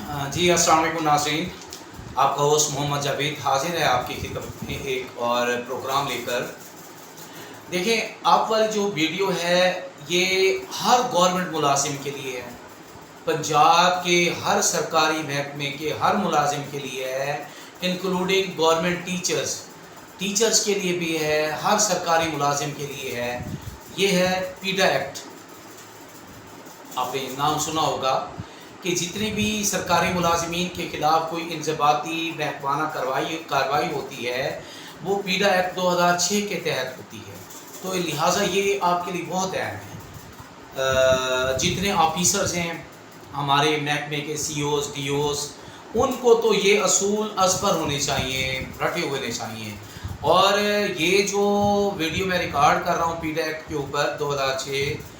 जी अस्सलाम वालेकुम नाज़रीन, आपका होस्ट मोहम्मद जावेद हाजिर है आपकी खिदमत में एक और प्रोग्राम लेकर। देखें, आप वाली जो वीडियो है ये हर गवर्नमेंट मुलाजिम के लिए है, पंजाब के हर सरकारी महकमे के हर मुलाजिम के लिए है, इंक्लूडिंग गवर्नमेंट टीचर्स के लिए भी है, हर सरकारी मुलाजिम के लिए है। ये है पीडा एक्ट। आपने नाम सुना होगा कि जितनी भी सरकारी मुलाजिमीन के ख़िलाफ़ कोई इंज़बाती महकमाना कार्रवाई होती है वो पीडा एक्ट 2006 के तहत होती है। तो लिहाजा ये आपके लिए बहुत अहम है। जितने ऑफिसर्स हैं हमारे महकमे के COs DOs, उनको तो ये असूल अज़बर होने चाहिए, रटे हुए चाहिए। और ये जो वीडियो मैं रिकॉर्ड कर रहा हूँ पीडा एक्ट के ऊपर 2006,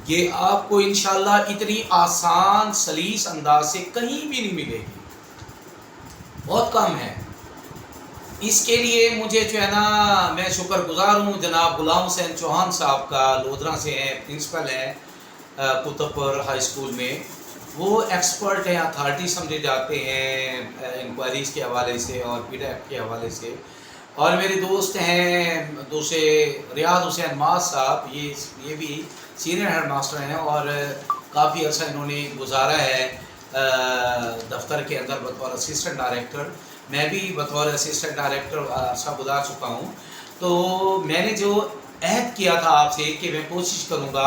ये आपको इंशाल्लाह इतनी आसान सलीस अंदाज से कहीं भी नहीं मिलेगी, बहुत कम है। इसके लिए मुझे जो है ना, मैं शुक्रगुजार हूँ जनाब गुलाम हुसैन चौहान साहब का, लोधरा से हैं, प्रिंसिपल हैं कुतुबपुर हाई स्कूल में। वो एक्सपर्ट हैं, अथॉरिटी समझे जाते हैं इंक्वायरीज़ के हवाले से और पीडा एक्ट के हवाले से। और मेरे दोस्त हैं दूसरे रियाज हुसैन माज साहब, ये भी सीनियर हेड मास्टर हैं और काफ़ी अर्सा इन्होंने गुजारा है दफ्तर के अंदर बतौर असिस्टेंट डायरेक्टर। मैं भी बतौर असिस्टेंट डायरेक्टर अर्सा गुजार चुका हूँ। तो मैंने जो अहद किया था आपसे कि मैं कोशिश करूँगा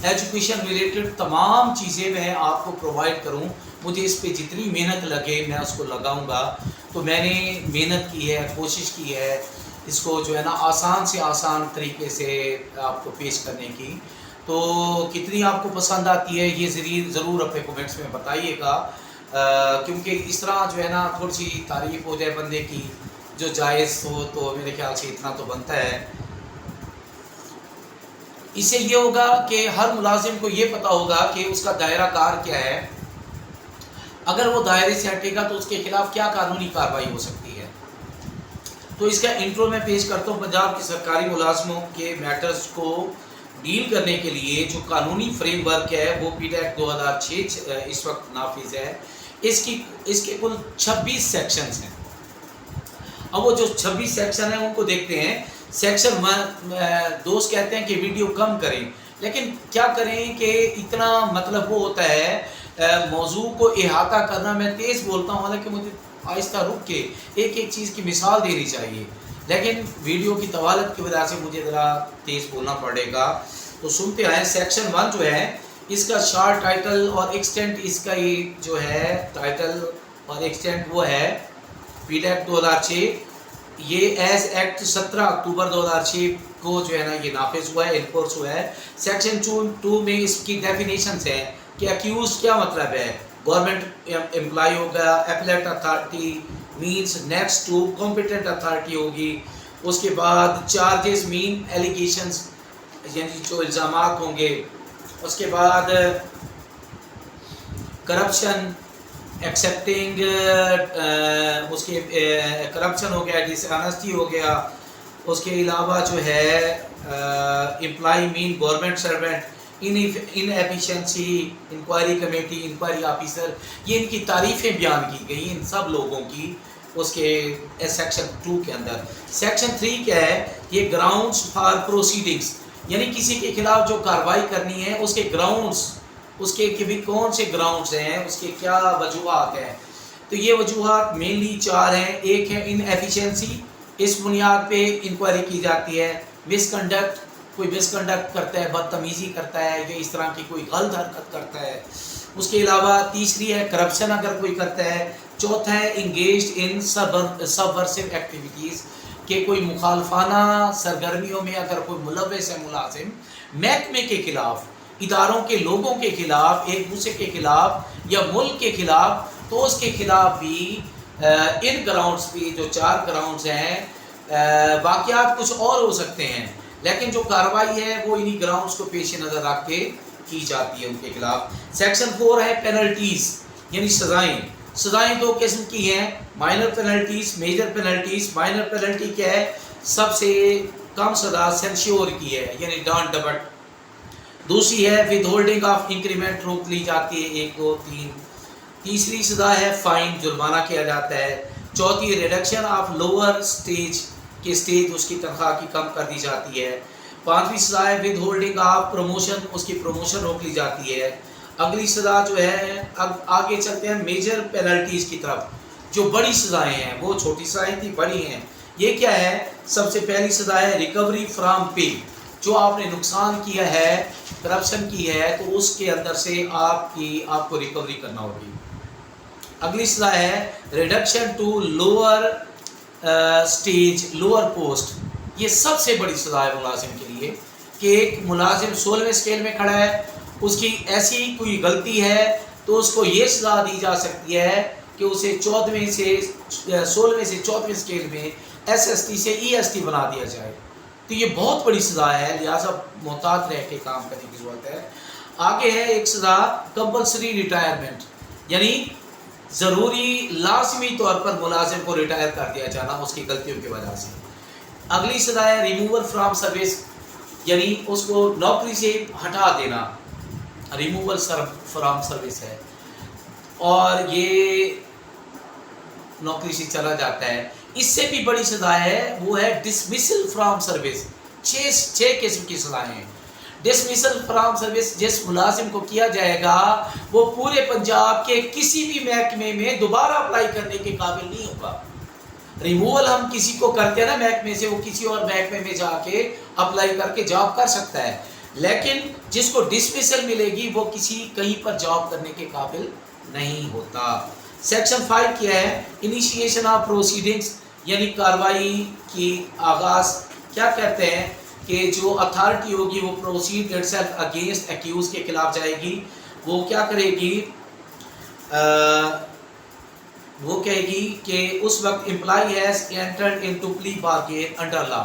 एजुकेशन रिलेटेड तमाम चीज़ें मैं आपको प्रोवाइड करूँ, मुझे इस पे जितनी मेहनत लगे मैं उसको लगाऊंगा। तो मैंने मेहनत की है, कोशिश की है इसको जो है ना आसान से आसान तरीके से आपको पेश करने की। तो कितनी आपको पसंद आती है ये ज़रूर अपने कमेंट्स में बताइएगा, क्योंकि इस तरह जो है ना थोड़ी सी तारीफ़ हो जाए बंदे की जो जायज़ हो, तो मेरे ख्याल से इतना तो बनता है। इससे ये होगा कि हर मुलाजिम को ये पता होगा कि उसका दायरा कार क्या है, अगर वो दायरे से हटेगा तो उसके खिलाफ क्या कानूनी कार्रवाई हो सकती है। तो इसका इंट्रो में पेश करता हूँ। पंजाब के सरकारी मुलाजमों के मैटर्स को डील करने के लिए जो कानूनी फ्रेमवर्क है वो पीडा एक्ट 2006 इस वक्त नाफिज है। इसके कुल 26 सेक्शंस हैं। अब वो जो 26 सेक्शन हैं उनको देखते हैं। सेक्शन 1, दोस्त कहते हैं कि वीडियो कम करें, लेकिन क्या करें कि इतना मतलब वो होता है मौजू को इहाता करना। मैं तेज़ बोलता हूँ, हालांकि मुझे आहिस्ता रुक के एक एक चीज़ की मिसाल देनी चाहिए, लेकिन वीडियो की तवालत की वजह से मुझे ज़रा तेज़ बोलना पड़ेगा। तो सुनते हैं। सेक्शन 1 जो है इसका शार्ट टाइटल और एक्सटेंट, इसका ये जो है टाइटल और एक्सटेंट वो है पीडा एक्ट 2006। ये एज एक्ट 17 अक्टूबर 2006 को जो है ना ये नाफिज हुआ है, इनफोर्स हुआ है। सेक्शन 2 में इसकी डेफिनेशंस हैं कि अक्यूज क्या मतलब है। गवर्नमेंट एम्प्लॉय होगा, appellate authority means next to competent authority होगी। उसके बाद चार्जेस मीन एलिगेशंस, यानी जो इल्ज़ामात होंगे। उसके बाद करप्शन, एक्सेप्टिंग, उसके करप्शन हो गया, डिसऑनेस्टी हो गया। उसके अलावा जो है employee mean government servant, inefficiency, inquiry committee, inquiry officer, ये इनकी तारीफ़ें बयान की गई इन सब लोगों की उसके सेक्शन 2 के अंदर। सेक्शन 3 क्या है, ये ग्राउंड्स फॉर प्रोसीडिंग्स, यानी किसी के खिलाफ जो कार्रवाई करनी है उसके ग्राउंड्स, उसके कि भी कौन से ग्राउंड्स हैं, उसके क्या वजूहात हैं। तो ये वजूहात मेनली 4 हैं। एक है इनएफिशिएंसी, इस बुनियाद पे इंक्वायरी की जाती है। मिसकंडक्ट, कोई मिसकंडक्ट करता है, बदतमीज़ी करता है या इस तरह की कोई गलत हरकत करता है। उसके अलावा तीसरी है करप्शन, अगर कोई करता है। चौथा है इंगेज्ड इन सबवर्सिव एक्टिविटीज़, कि कोई मुखालफाना सरगर्मियों में अगर कोई मुलव्वस है मुलाजिम महकमे के ख़िलाफ़, इदारों के लोगों के ख़िलाफ़, एक दूसरे के ख़िलाफ़ या मुल्क के ख़िलाफ़, तो उसके ख़िलाफ़ भी इन ग्राउंड्स पे जो 4 ग्राउंड्स हैं, वाक़यात कुछ और हो सकते हैं, लेकिन जो कार्रवाई है वो इन्हीं ग्राउंड्स को पेश नज़र रख के की जाती है उनके खिलाफ। सेक्शन 4 है पेनल्टीज़, यानी सज़ाएँ। सज़ाएँ 2 किस्म की हैं, minor penalties, major penalties. Minor penalty क्या है, सबसे कम सज़ा सेंश्योर की है, यानी डांट डपट। दूसरी है विद होल्डिंग ऑफ इंक्रीमेंट, रोक ली जाती है 1, 2, 3 तीसरी सज़ा है फ़ाइन, जुर्माना किया जाता है। चौथी रिडक्शन ऑफ लोअर स्टेज के स्टेज उसकी तनख्वाह की कम कर दी जाती है। पांचवी सज़ा है विद होल्डिंग ऑफ प्रमोशन, उसकी प्रमोशन रोक ली जाती है। अगली सज़ा जो है, अब आगे चलते हैं मेजर पेनल्टीज़ की तरफ। जो बड़ी सज़ाएँ हैं, वो छोटी सज़ाएँ थी, बड़ी हैं। ये क्या है? सबसे पहली सज़ा है रिकवरी फ्रॉम पे। जो आपने नुकसान किया है, करप्शन की है, तो उसके अंदर से आपको रिकवरी करना होगी। अगली सज़ा है reduction to lower stage, lower post. ये सबसे बड़ी सज़ा है मुलाजिम के लिए कि एक मुलाजिम 16वें स्केल में खड़ा है, उसकी ऐसी कोई गलती है तो उसको ये सज़ा दी जा सकती है कि उसे 16वें से 14वें स्केल में SST से EST बना दिया जाए। तो ये बहुत बड़ी सज़ा है, लिहाजा मोहतात रह के काम करने की ज़रूरत है। आगे है एक सज़ा कंपल्सरी रिटायरमेंट, यानी ज़रूरी लाजमी तौर पर मुलाजिम को रिटायर कर दिया जाना उसकी गलतियों की वजह से। अगली सज़ा है रिमूवल फ्रॉम सर्विस, यानी उसको नौकरी से हटा देना, रिमूवल फ्रॉम सर्विस है, और ये नौकरी से चला जाता है। इससे भी बड़ी सज़ा है, वो है डिसमिसल फ्रॉम सर्विस। 6 किस्म की सज़ाएँ हैं। डिसमिसल फ्रॉम सर्विस जिस मुलाजिम को किया जाएगा वो पूरे पंजाब के किसी भी महकमे में दोबारा अप्लाई करने के काबिल नहीं होगा। रिमूवल हम किसी को करते हैं ना महकमे से, वो किसी और महकमे में जाके अप्लाई करके जॉब कर सकता है, लेकिन जिसको डिसमिसल मिलेगी वो कहीं पर जॉब करने के काबिल नहीं होता। सेक्शन 5 क्या है? इनिशिएशन ऑफ प्रोसीडिंग्स, यानी कार्रवाई की आगाज़। क्या कहते हैं कि जो अथॉरिटी होगी वो प्रोसीड इटसेल्फ अगेंस्ट एक्यूज के खिलाफ जाएगी। वो क्या करेगी? वो कहेगी कि उस वक्त employee has entered into plea bargain under law,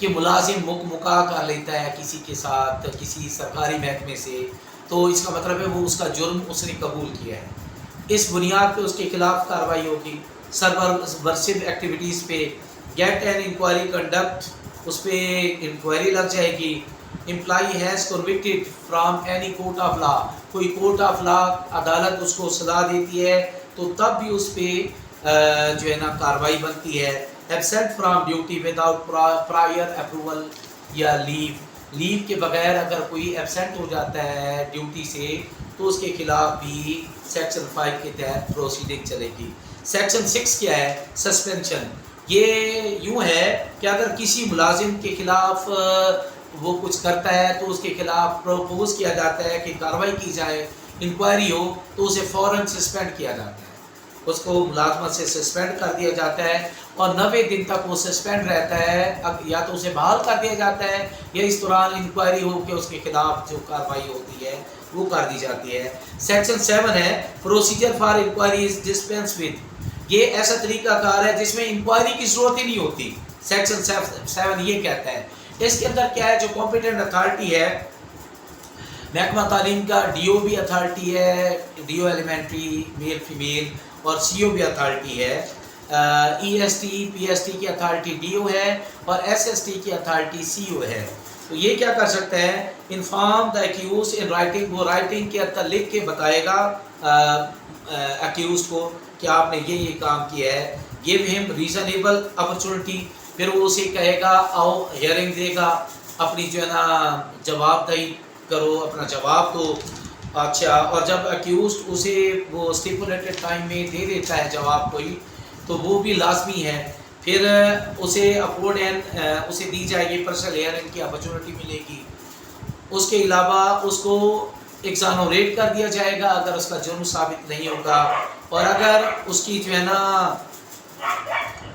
कि मुलाजिम मुका कर लेता है किसी के साथ, किसी सरकारी महकमे से, तो इसका मतलब है वो उसका जुर्म उसने कबूल किया है। इस बुनियाद पे उसके खिलाफ कार्रवाई होगी। सबवर्सिव एक्टिविटीज़ पे गेट एन इंक्वायरी कंडक्ट, उस पर इंक्वायरी लग जाएगी। Employee has convicted from any court of law, कोई कोर्ट ऑफ लॉ अदालत उसको सज़ा देती है तो तब भी उस पर जो है ना कार्रवाई बनती है। Absent from duty without prior approval या लीव के बगैर अगर कोई एब्सेंट हो जाता है ड्यूटी से तो उसके खिलाफ भी सेक्शन 5 के तहत प्रोसीडिंग चलेगी। सेक्शन 6 क्या है? सस्पेंशन। ये यूँ है कि अगर किसी मुलाजिम के खिलाफ वो कुछ करता है तो उसके खिलाफ प्रपोज किया जाता है कि कार्रवाई की जाए, इंक्वायरी हो, तो उसे फ़ौरन सस्पेंड किया जाता है, उसको मुलाजमत से सस्पेंड कर दिया जाता है और 90 दिन तक वो सस्पेंड रहता है। या तो उसे बहाल कर दिया जाता है या इस दौरान इंक्वायरी हो के उसके खिलाफ जो कार्रवाई होती है वो कर दी जाती है। सेक्शन 7 है procedure for inquiry is dispense with, ये ऐसा तरीकाकार है जिसमें इंक्वायरी की ज़रूरत ही नहीं होती। सेक्शन 7 ये कहता है। इसके अंदर क्या है? जो कॉम्पिटेंट अथॉरिटी है, महकमा तालीम का DO भी अथॉरिटी है, DO एलिमेंट्री मेल फीमेल, और CO भी अथॉरिटी है। EST PST की अथॉरिटी DO है और SST की अथॉरिटी CO है। तो ये क्या कर सकता है? Inform the accused in writing, वो राइटिंग के अंदर लिख के बताएगा एक्यूज को कि आपने ये काम किया है। गिव हिम रीजनेबल अपॉर्चुनिटी, फिर वो उसे कहेगा आओ हियरिंग देगा, अपनी जो है ना जवाबदेही करो, अपना जवाब दो। अच्छा, और जब अक्यूज उसे वो स्टिपुलेटेड टाइम में दे देता है जवाब कोई, तो वो भी लाजमी है। फिर उसे अफोर्ड एंड उसे दी जाएगी पर्सनल हियरिंग की अपॉर्चुनिटी मिलेगी। उसके अलावा उसको एग्जानोरेट कर दिया जाएगा अगर उसका जुर्म साबित नहीं होगा, और अगर उसकी जो है ना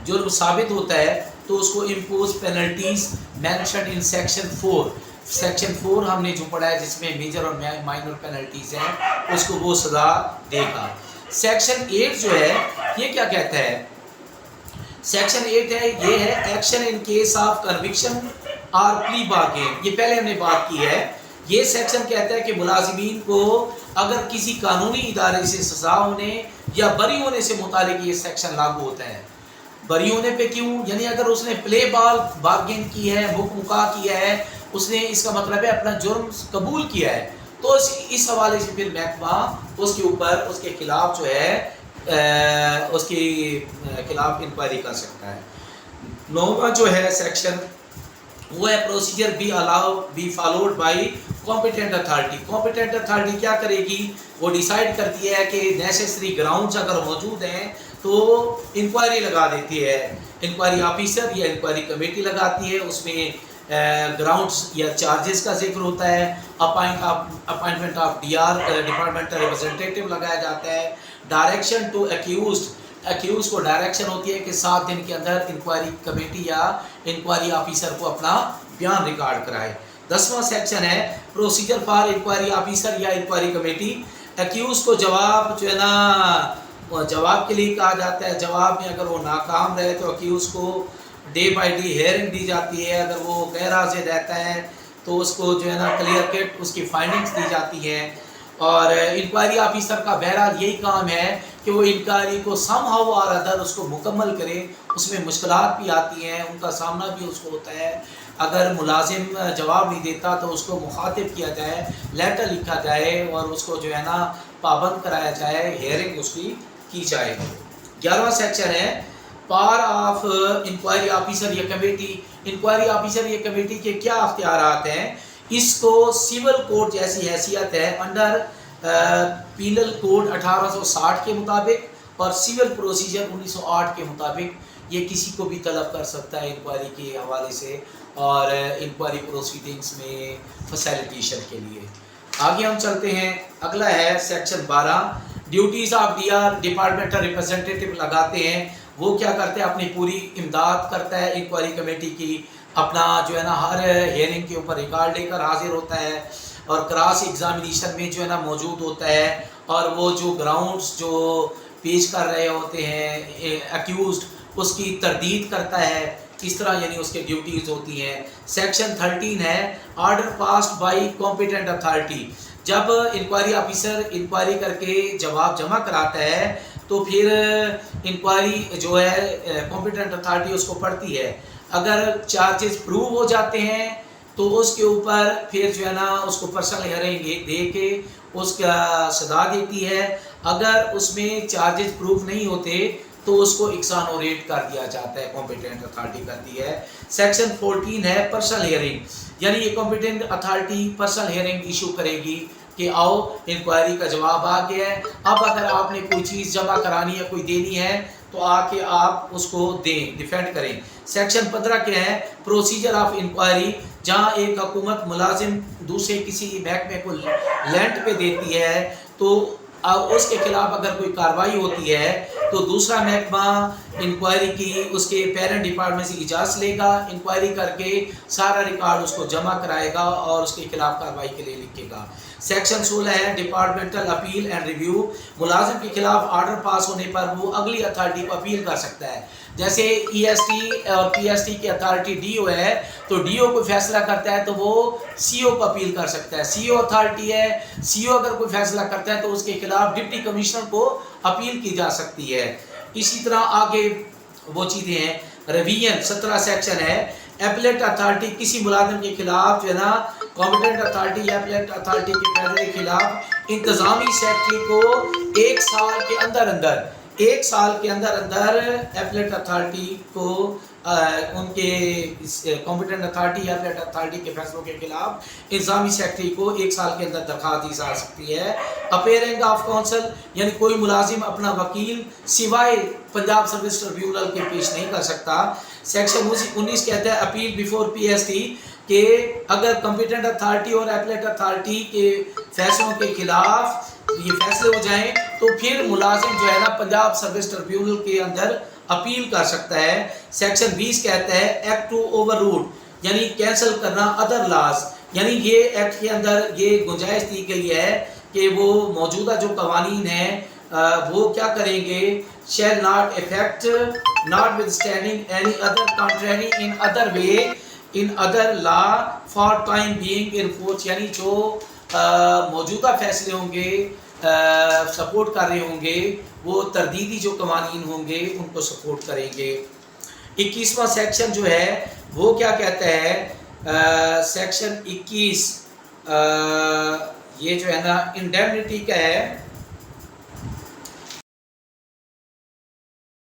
जुर्म साबित होता है तो उसको impose penalties mention in section 4। Section 4 हमने जो पढ़ा है जिसमें मेजर और माइनर पेनल्टीज हैं, उसको वो सज़ा देगा। सेक्शन 8 जो है ये क्या कहता है? सेक्शन 8 है, ये है action in case of conviction और प्ली बार्गेन। ये पहले हमने बात की है। ये सेक्शन कहता है कि मुलाजिमीन को अगर किसी कानूनी इदारे से सज़ा होने या बरी होने से मुतालिक ये सेक्शन लागू होता है। बरी होने पे क्यों? यानी अगर उसने प्ले बार्गेन की है, मुका किया है, उसने इसका मतलब है अपना जुर्म कबूल किया है, تو اس حوالے سے پھر محکمہ اس کے اوپر اس کے خلاف جو ہے اس کے خلاف انکوائری کر سکتا ہے۔ 9واں جو ہے سیکشن وہ ہے procedure be followed by competent authority. Competent authority کیا کرے گی؟ وہ ڈیسائیڈ کرتی ہے کہ نیسیسری گراؤنڈز اگر موجود ہیں تو انکوائری لگا دیتی ہے، انکوائری آفیسر یا انکوائری کمیٹی لگاتی ہے، اس میں گراؤنڈز یا چارجز کا ذکر ہوتا ہے، اپائنٹمنٹ آف ڈپارٹمنٹل ریپرزنٹیٹیو لگایا جاتا ہے، ڈائریکشن ٹو ایکیوز کو ڈائریکشن ہوتی ہے کہ 7 دن کے اندر انکوائری کمیٹی یا انکوائری آفیسر کو اپنا بیان ریکارڈ کرائے۔ 10واں سیکشن ہے پروسیجر فار انکوائری آفیسر یا انکوائری کمیٹی۔ ایکیوز کو جواب جو ہے نا جواب کے لیے کہا جاتا ہے، جواب میں اگر وہ ناکام رہے تو ایکیوز کو ڈے بائی ڈے ہیئرنگ دی جاتی ہے، اگر وہ غیر حاضر رہتا ہے تو اس کو جو ہے نا کلیئر کٹ اس کی فائنڈنگز دی جاتی ہے۔ اور انکوائری آفیسر کا بہرحال یہی کام ہے کہ وہ انکوائری کو سم ہاؤ اور ادر اس کو مکمل کرے، اس میں مشکلات بھی آتی ہیں، ان کا سامنا بھی اس کو ہوتا ہے، اگر ملازم جواب نہیں دیتا تو اس کو مخاطب کیا جائے، لیٹر لکھا جائے اور اس کو جو ہے نا پابند کرایا جائے، ہیئرنگ اس کی جائے۔ 11واں سیکشن ہے پاور آف انکوائری آفیسر یا کمیٹی۔ انکوائری آفیسر یا کمیٹی کے کیا اختیارات ہیں؟ اس کو سول کوڈ جیسی حیثیت ہے انڈر پینل کوڈ 1860 کے مطابق اور سول پروسیجر 1908 کے مطابق یہ کسی کو بھی طلب کر سکتا ہے انکوائری کے حوالے سے اور انکوائری پروسیڈنگز میں فیسیلیٹیشن کے لیے۔ آگے ہم چلتے ہیں، اگلا ہے section 12 duties of departmental representative لگاتے ہیں۔ وہ کیا کرتے ہیں؟ اپنی پوری امداد کرتا ہے انکوائری کمیٹی کی، اپنا جو ہے نا ہر ہیئرنگ کے اوپر ریکارڈ لے کر حاضر ہوتا ہے اور کراس ایگزامینیشن میں جو ہے نا موجود ہوتا ہے، اور وہ جو گراؤنڈز جو پیش کر رہے ہوتے ہیں ایکیوزڈ اس کی تردید کرتا ہے، اس طرح یعنی اس کے ڈیوٹیز ہوتی ہیں۔ سیکشن 13 ہے order passed by competent authority. جب انکوائری آفیسر انکوائری کر کے جواب جمع کراتا ہے تو پھر انکوائری جو ہے کمپیٹنٹ اتھارٹی اس کو پڑھتی ہے، اگر چارجز پروو ہو جاتے ہیں تو اس کے اوپر پھر جو ہے نا اس کو پرسنل ہیئرنگ دے کے اس کا سزا دیتی ہے، اگر اس میں چارجز پروف نہیں ہوتے تو اس کو ایکسانوریٹ کر دیا جاتا ہے، کمپیٹنٹ اتھارٹی کرتی ہے۔ سیکشن 14 ہے پرسنل ہیئرنگ، یعنی یہ competent authority personal hearing issue کرے گی کہ آؤ انکوائری کا جواب آ گیا ہے، اب اگر آپ نے کوئی چیز جمع کرانی ہے کوئی دینی ہے تو آ کے آپ اس کو دیں، ڈیفینڈ کریں۔ سیکشن 15 کیا ہے؟ پروسیجر آف انکوائری، جہاں ایک حکومت ملازم دوسرے کسی محکمے کو لینٹ پہ دیتی ہے تو اس کے خلاف اگر کوئی کارروائی ہوتی ہے تو دوسرا محکمہ انکوائری کی اس کے پیرنٹ ڈپارٹمنٹ سے اجازت لے گا، انکوائری کر کے سارا ریکارڈ اس کو جمع کرائے گا اور اس کے خلاف کارروائی کے لیے لکھے گا۔ سیکشن 16 ہے ڈپارٹمنٹل اپیل اینڈ ریویو، ملازم کے خلاف آرڈر پاس ہونے پر وہ اگلی اتھارٹی کو اپیل کر سکتا ہے، جیسے ای ایس ٹی اور پی ایس ٹی کی اتھارٹی ڈی او ہے تو ڈی او کوئی فیصلہ کرتا ہے تو وہ سی او کو اپیل کر سکتا ہے، سی او اتھارٹی ہے، سی او اگر کوئی فیصلہ کرتا ہے تو اس کے خلاف ڈپٹی کمشنر کو اپیل کی جا سکتی ہے۔ اسی طرح آگے وہ چیزیں ہیں ریویژن 17 سیکشن ہے ایپلیٹ اتھارٹی، کسی ملازم کے خلاف جو ہے نا کمپیٹنٹ اتھارٹی یا ایپلیٹ اتھارٹی کے فیصلے کے خلاف انتظامی سیکرٹری کو ایک سال کے اندر ایپلیٹ اتھارٹی کو ان کے کمپیٹنٹ اتھارٹی یا ایپلیٹ اتھارٹی کے فیصلوں کے خلاف انتظامی سیکرٹری کو 1 سال کے اندر درخواست دی جا سکتی ہے۔ اپیئرنگ آف کونسل، یعنی کوئی ملازم اپنا وکیل سوائے پنجاب سروس ٹریبیونل کے پیش نہیں کر سکتا۔ سیکشن 19 کہتا ہے appeal before P S T, کہ اگر کمپیٹنٹ اتھارٹی اور ایپلیٹ اتھارٹی کے فیصلوں کے خلاف یہ فیصلے ہو جائیں تو پھر ملازم جو ہے نا پنجاب سروس ٹریبیونل کے اندر اپیل کر سکتا ہے۔ سیکشن 20 کہتا ہے ایکٹ ٹو اوور رول، یعنی کینسل کرنا ادر لاز، یعنی یہ ایکٹ کے اندر یہ گنجائش دی گئی ہے کہ وہ موجودہ جو قوانین ہیں وہ کیا کریں گے، shall not affect notwithstanding any other contrary in other way in other law for time being in force، یعنی جو موجودہ فیصلے ہوں گے سپورٹ کر رہے ہوں گے وہ تردیدی جو قوانین ہوں گے ان کو سپورٹ کریں گے۔ 21واں سیکشن جو ہے وہ کیا کہتا ہے؟ سیکشن 21 یہ جو ہے نا انڈیمنٹی کا ہے